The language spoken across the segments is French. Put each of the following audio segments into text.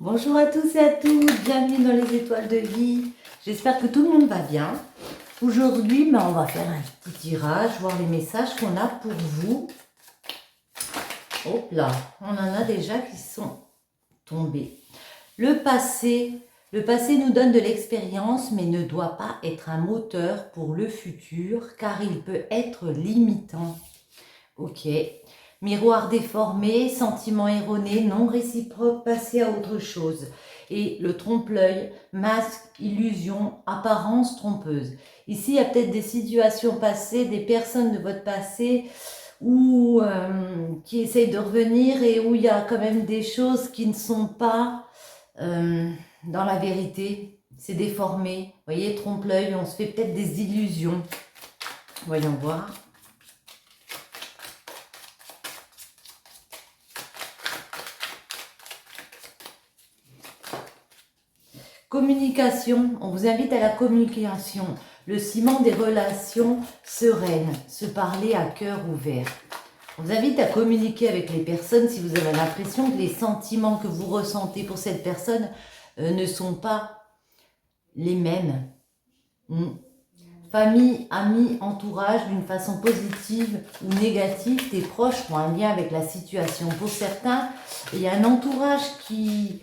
Bonjour à tous et à toutes, bienvenue dans les étoiles de vie. J'espère que tout le monde va bien. Aujourd'hui, on va faire un petit tirage, voir les messages qu'on a pour vous. Hop là, on en a déjà qui sont tombés. Le passé nous donne de l'expérience, mais ne doit pas être un moteur pour le futur, car il peut être limitant. Ok. Miroir déformé, sentiment erroné, non réciproque, passer à autre chose. Et le trompe-l'œil, masque, illusion, apparence trompeuse. Ici, il y a peut-être des situations passées, des personnes de votre passé qui essayent de revenir et où il y a quand même des choses qui ne sont pas dans la vérité. C'est déformé. Vous voyez, trompe-l'œil, on se fait peut-être des illusions. Voyons voir. Communication, on vous invite à la communication, le ciment des relations sereines, se parler à cœur ouvert. On vous invite à communiquer avec les personnes si vous avez l'impression que les sentiments que vous ressentez pour cette personne ne sont pas les mêmes. Famille, amis, entourage, d'une façon positive ou négative, tes proches ont un lien avec la situation. Pour certains, il y a un entourage qui...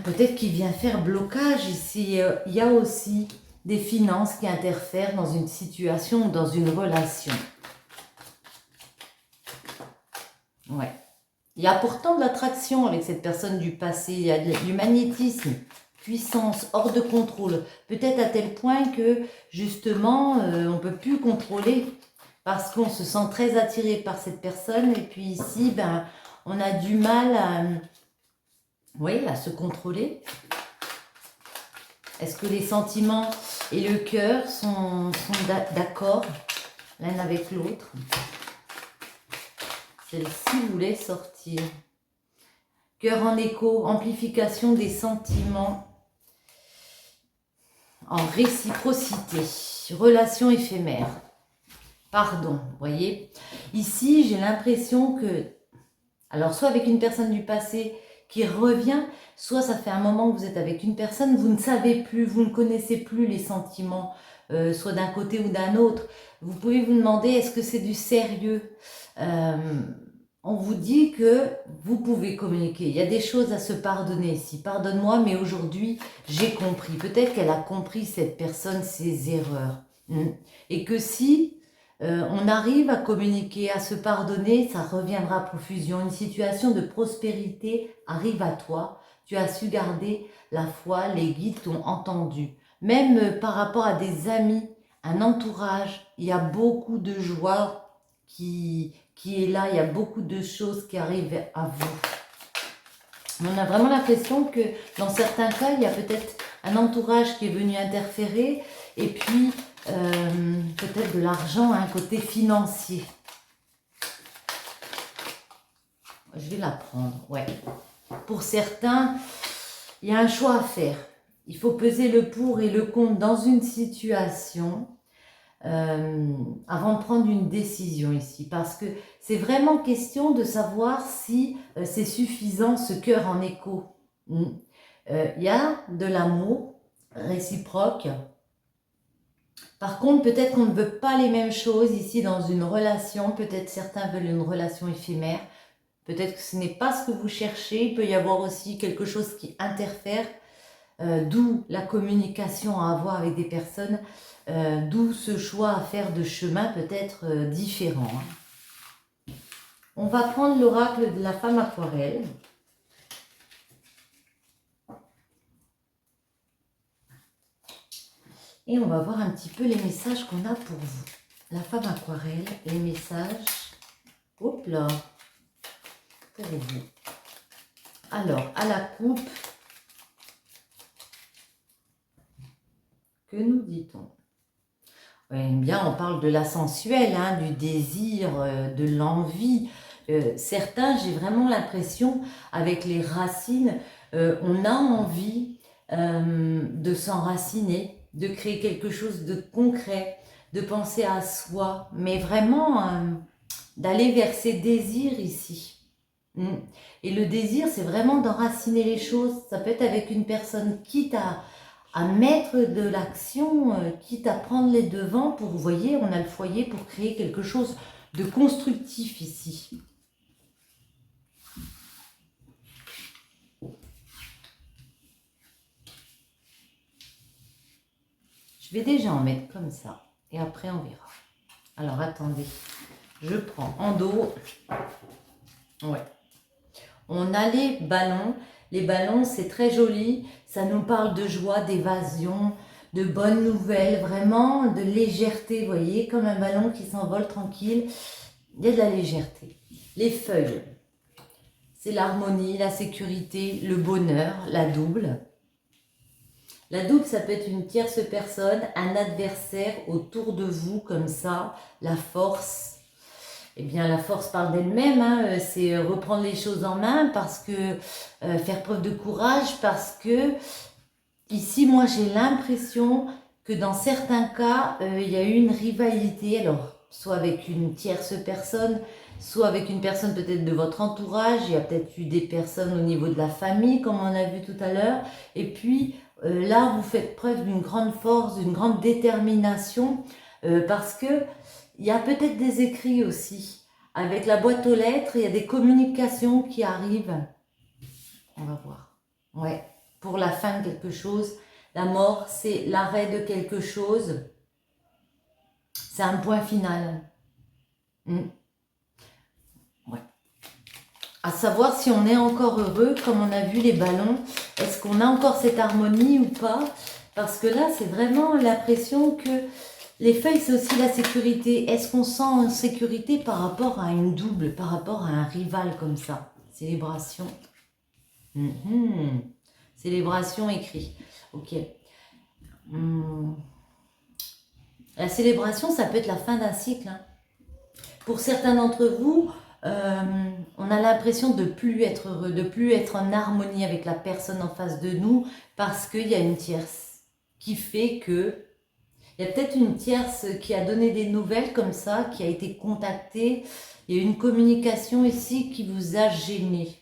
peut-être qu'il vient faire blocage ici. Il y a aussi des finances qui interfèrent dans une situation ou dans une relation. Ouais. Il y a pourtant de l'attraction avec cette personne du passé. Il y a du magnétisme, puissance, hors de contrôle. Peut-être à tel point que, justement, on ne peut plus contrôler parce qu'on se sent très attiré par cette personne. Et puis ici, on a du mal à se contrôler. Est-ce que les sentiments et le cœur sont d'accord l'un avec l'autre? Celle-ci voulait sortir. Cœur en écho, amplification des sentiments en réciprocité, relation éphémère. Pardon, vous voyez. Ici, j'ai l'impression que, alors soit avec une personne du passé qui revient, soit ça fait un moment que vous êtes avec une personne, vous ne savez plus, vous ne connaissez plus les sentiments, soit d'un côté ou d'un autre. Vous pouvez vous demander, est-ce que c'est du sérieux? On vous dit que vous pouvez communiquer. Il y a des choses à se pardonner ici. Pardonne-moi, mais aujourd'hui, j'ai compris. Peut-être qu'elle a compris, cette personne, ses erreurs. Et que si on arrive à communiquer, à se pardonner, ça reviendra à profusion. Une situation de prospérité arrive à toi. Tu as su garder la foi, les guides t'ont entendu. Même par rapport à des amis, un entourage, il y a beaucoup de joie qui est là, il y a beaucoup de choses qui arrivent à vous. On a vraiment l'impression que dans certains cas, il y a peut-être un entourage qui est venu interférer et puis peut-être de l'argent, un côté financier. Je vais la prendre, ouais. Pour certains, il y a un choix à faire. Il faut peser le pour et le contre dans une situation avant de prendre une décision ici. Parce que c'est vraiment question de savoir si c'est suffisant ce cœur en écho. Il y a de l'amour réciproque. Par contre, peut-être qu'on ne veut pas les mêmes choses ici dans une relation. Peut-être certains veulent une relation éphémère. Peut-être que ce n'est pas ce que vous cherchez. Il peut y avoir aussi quelque chose qui interfère. D'où la communication à avoir avec des personnes. D'où ce choix à faire de chemin peut-être différent. On va prendre l'oracle de la femme aquarelle. Et on va voir un petit peu les messages qu'on a pour vous. La femme aquarelle, les messages, hop là, pour vous. Alors, à la coupe, que nous dit-on? Ouais, bien, on parle de la sensuelle, du désir, de l'envie. Certains, j'ai vraiment l'impression, avec les racines, on a envie de s'enraciner, de créer quelque chose de concret, de penser à soi, mais vraiment d'aller vers ses désirs ici. Mm. Et le désir, c'est vraiment d'enraciner les choses. Ça peut être avec une personne, quitte à mettre de l'action, quitte à prendre les devants pour, vous voyez, on a le foyer pour créer quelque chose de constructif ici. Je vais déjà en mettre comme ça. Et après, on verra. Alors, attendez. Je prends en dos. Ouais. On a les ballons. Les ballons, c'est très joli. Ça nous parle de joie, d'évasion, de bonnes nouvelles. Vraiment de légèreté, vous voyez, comme un ballon qui s'envole tranquille. Il y a de la légèreté. Les feuilles, c'est l'harmonie, la sécurité, le bonheur, la double. La double, ça peut être une tierce personne, un adversaire autour de vous, comme ça, la force. Eh bien, la force parle d'elle-même, hein, c'est reprendre les choses en main, parce que faire preuve de courage, parce que ici, moi, j'ai l'impression que dans certains cas, il y a eu une rivalité, alors, soit avec une tierce personne, soit avec une personne peut-être de votre entourage, il y a peut-être eu des personnes au niveau de la famille, comme on a vu tout à l'heure, et puis là, vous faites preuve d'une grande force, d'une grande détermination, parce que il y a peut-être des écrits aussi. Avec la boîte aux lettres, il y a des communications qui arrivent. On va voir. Ouais, pour la fin de quelque chose. La mort, c'est l'arrêt de quelque chose. C'est un point final. Ouais. À savoir si on est encore heureux, comme on a vu les ballons. Est-ce qu'on a encore cette harmonie ou pas? Parce que là, c'est vraiment l'impression que les feuilles, c'est aussi la sécurité. Est-ce qu'on sent en sécurité par rapport à une double, par rapport à un rival comme ça? Célébration. Célébration écrit. Ok. La célébration, ça peut être la fin d'un cycle. Hein. Pour certains d'entre vous, on a l'impression de plus être heureux, de plus être en harmonie avec la personne en face de nous parce qu'il y a une tierce qui fait que... Il y a peut-être une tierce qui a donné des nouvelles comme ça, qui a été contactée. Il y a une communication ici qui vous a gêné.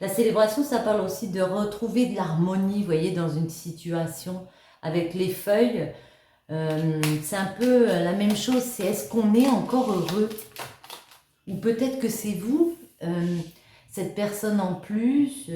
La célébration, ça parle aussi de retrouver de l'harmonie, vous voyez, dans une situation avec les feuilles. C'est un peu la même chose, c'est est-ce qu'on est encore heureux? Ou peut-être que c'est vous, cette personne en plus,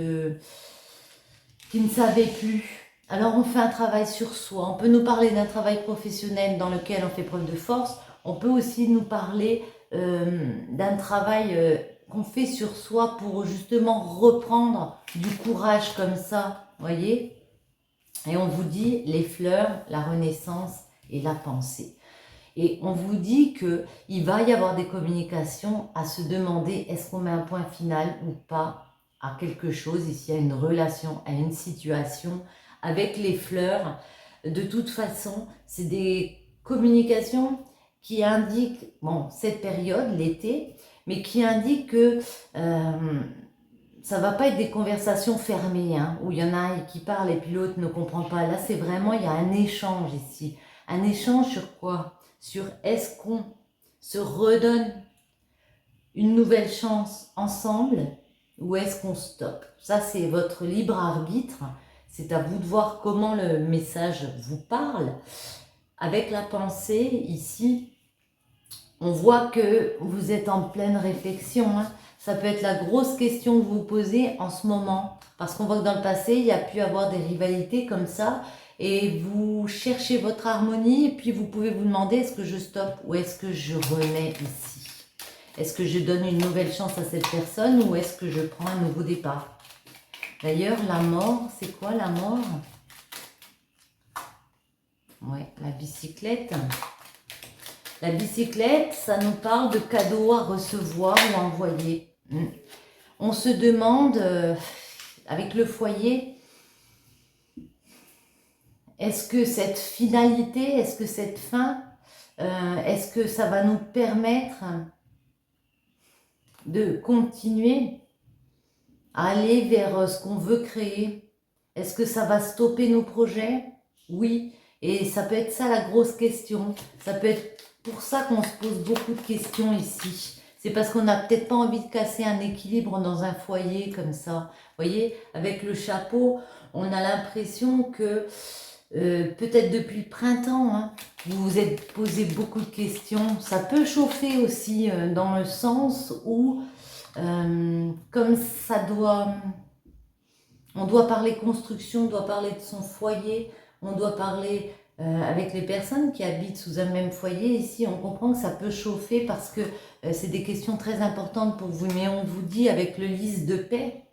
qui ne savait plus. Alors on fait un travail sur soi, on peut nous parler d'un travail professionnel dans lequel on fait preuve de force, on peut aussi nous parler d'un travail qu'on fait sur soi pour justement reprendre du courage comme ça, voyez. Et on vous dit les fleurs, la renaissance et la pensée. Et on vous dit qu'il va y avoir des communications à se demander est-ce qu'on met un point final ou pas à quelque chose, ici à une relation, à une situation. Avec les fleurs, de toute façon, c'est des communications qui indiquent, bon, cette période, l'été, mais qui indiquent que ça va pas être des conversations fermées, hein, où il y en a un qui parle et puis l'autre ne comprend pas. Là, c'est vraiment, il y a un échange ici. Un échange sur quoi? Sur est-ce qu'on se redonne une nouvelle chance ensemble ou est-ce qu'on stoppe? Ça, c'est votre libre arbitre. C'est à vous de voir comment le message vous parle. Avec la pensée, ici, on voit que vous êtes en pleine réflexion. Hein. Ça peut être la grosse question que vous vous posez en ce moment. Parce qu'on voit que dans le passé, il y a pu avoir des rivalités comme ça. Et vous cherchez votre harmonie. Et puis vous pouvez vous demander, est-ce que je stoppe ou est-ce que je remets ici? Est-ce que je donne une nouvelle chance à cette personne ou est-ce que je prends un nouveau départ? D'ailleurs, la mort, c'est quoi la mort? Ouais, la bicyclette. La bicyclette, ça nous parle de cadeaux à recevoir ou à envoyer. On se demande, avec le foyer, est-ce que cette finalité, est-ce que cette fin, est-ce que ça va nous permettre de continuer à aller vers ce qu'on veut créer? Est-ce que ça va stopper nos projets? Oui. Et ça peut être ça la grosse question. Ça peut être pour ça qu'on se pose beaucoup de questions ici. c'est parce qu'on n'a peut-être pas envie de casser un équilibre dans un foyer comme ça. Vous voyez, avec le chapeau, on a l'impression que peut-être depuis le printemps, hein, vous vous êtes posé beaucoup de questions. Ça peut chauffer aussi dans le sens où, comme ça doit... On doit parler construction, on doit parler de son foyer, on doit parler avec les personnes qui habitent sous un même foyer. Ici, on comprend que ça peut chauffer parce que c'est des questions très importantes pour vous. Mais on vous dit avec le lys de paix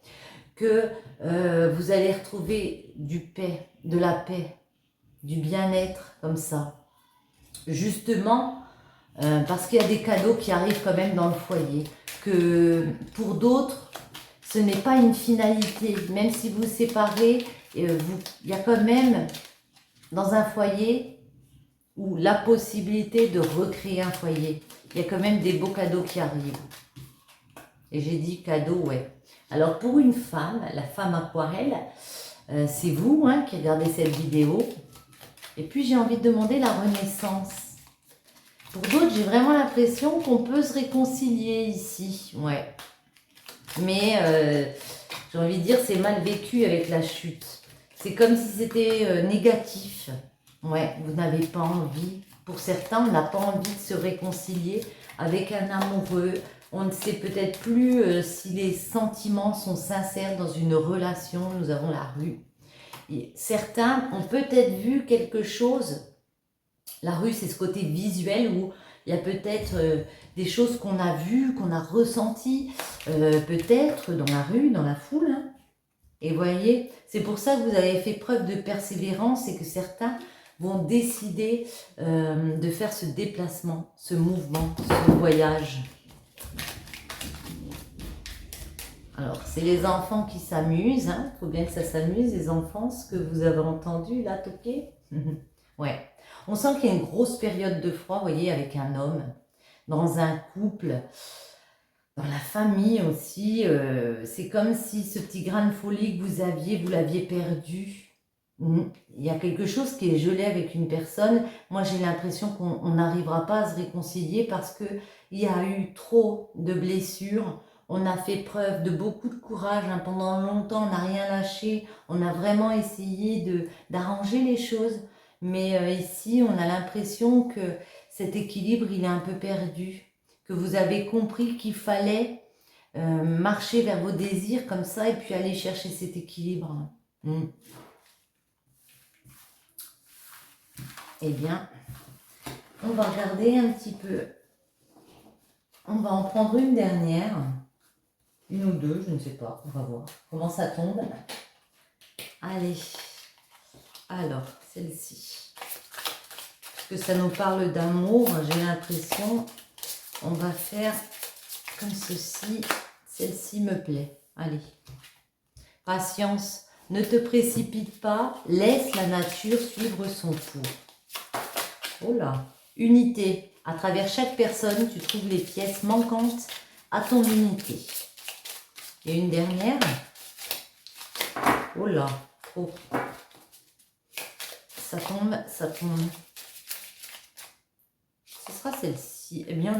que vous allez retrouver de la paix, du bien-être comme ça. Justement, parce qu'il y a des cadeaux qui arrivent quand même dans le foyer. Que pour d'autres, ce n'est pas une finalité. Même si vous vous séparez, il y a quand même dans un foyer ou la possibilité de recréer un foyer. Il y a quand même des beaux cadeaux qui arrivent. Et j'ai dit cadeau, ouais. Alors pour une femme, la femme aquarelle, c'est vous hein, qui regardez cette vidéo. Et puis j'ai envie de demander la renaissance. Pour d'autres, j'ai vraiment l'impression qu'on peut se réconcilier ici. Ouais. Mais j'ai envie de dire, c'est mal vécu avec la chute. C'est comme si c'était négatif. Ouais, vous n'avez pas envie. Pour certains, on n'a pas envie de se réconcilier avec un amoureux. On ne sait peut-être plus si les sentiments sont sincères dans une relation. Nous avons la rue. Et certains ont peut-être vu quelque chose. La rue, c'est ce côté visuel où il y a peut-être des choses qu'on a vues, qu'on a ressenties, peut-être dans la rue, dans la foule. Hein. Et voyez, c'est pour ça que vous avez fait preuve de persévérance et que certains vont décider de faire ce déplacement, ce mouvement, ce voyage. Alors, c'est les enfants qui s'amusent. Hein. Il faut bien que ça s'amuse, les enfants, ce que vous avez entendu là, toquer. Ouais. On sent qu'il y a une grosse période de froid, vous voyez, avec un homme, dans un couple, dans la famille aussi. C'est comme si ce petit grain de folie que vous l'aviez perdu. Il y a quelque chose qui est gelé avec une personne. Moi, j'ai l'impression qu'on n'arrivera pas à se réconcilier parce qu'il y a eu trop de blessures. On a fait preuve de beaucoup de courage. Hein. Pendant longtemps, on n'a rien lâché. On a vraiment essayé d'arranger les choses. Mais ici, on a l'impression que cet équilibre, il est un peu perdu. Que vous avez compris qu'il fallait marcher vers vos désirs comme ça et puis aller chercher cet équilibre. Eh bien, on va regarder un petit peu. On va en prendre une dernière. Une ou deux, je ne sais pas. On va voir comment ça tombe. Allez. Alors, celle-ci. Parce que ça nous parle d'amour, j'ai l'impression. On va faire comme ceci. Celle-ci me plaît. Allez. Patience. Ne te précipite pas. Laisse la nature suivre son cours. Oh là. Unité. À travers chaque personne, tu trouves les pièces manquantes à ton unité. Et une dernière. Oh là. Oh. Ça tombe, ça tombe. Ce sera celle-ci. Eh bien,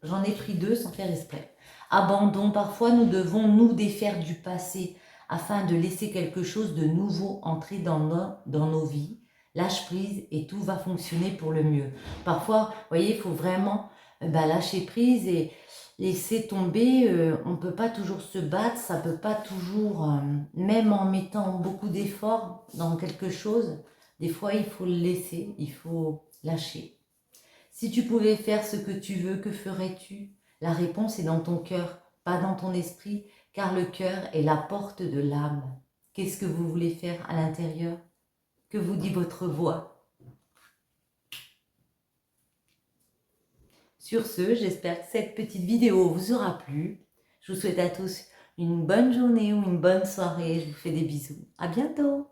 j'en ai pris deux sans faire exprès. Abandon. Parfois, nous devons nous défaire du passé afin de laisser quelque chose de nouveau entrer dans nos vies. Lâche prise et tout va fonctionner pour le mieux. Parfois, vous voyez, il faut vraiment lâcher prise et laisser tomber. On ne peut pas toujours se battre, ça ne peut pas toujours, même en mettant beaucoup d'efforts dans quelque chose, des fois il faut le laisser, il faut lâcher. Si tu pouvais faire ce que tu veux, que ferais-tu? La réponse est dans ton cœur, pas dans ton esprit, car le cœur est la porte de l'âme. Qu'est-ce que vous voulez faire à l'intérieur? Que vous dit votre voix? Sur ce, j'espère que cette petite vidéo vous aura plu. Je vous souhaite à tous une bonne journée ou une bonne soirée. Je vous fais des bisous. À bientôt!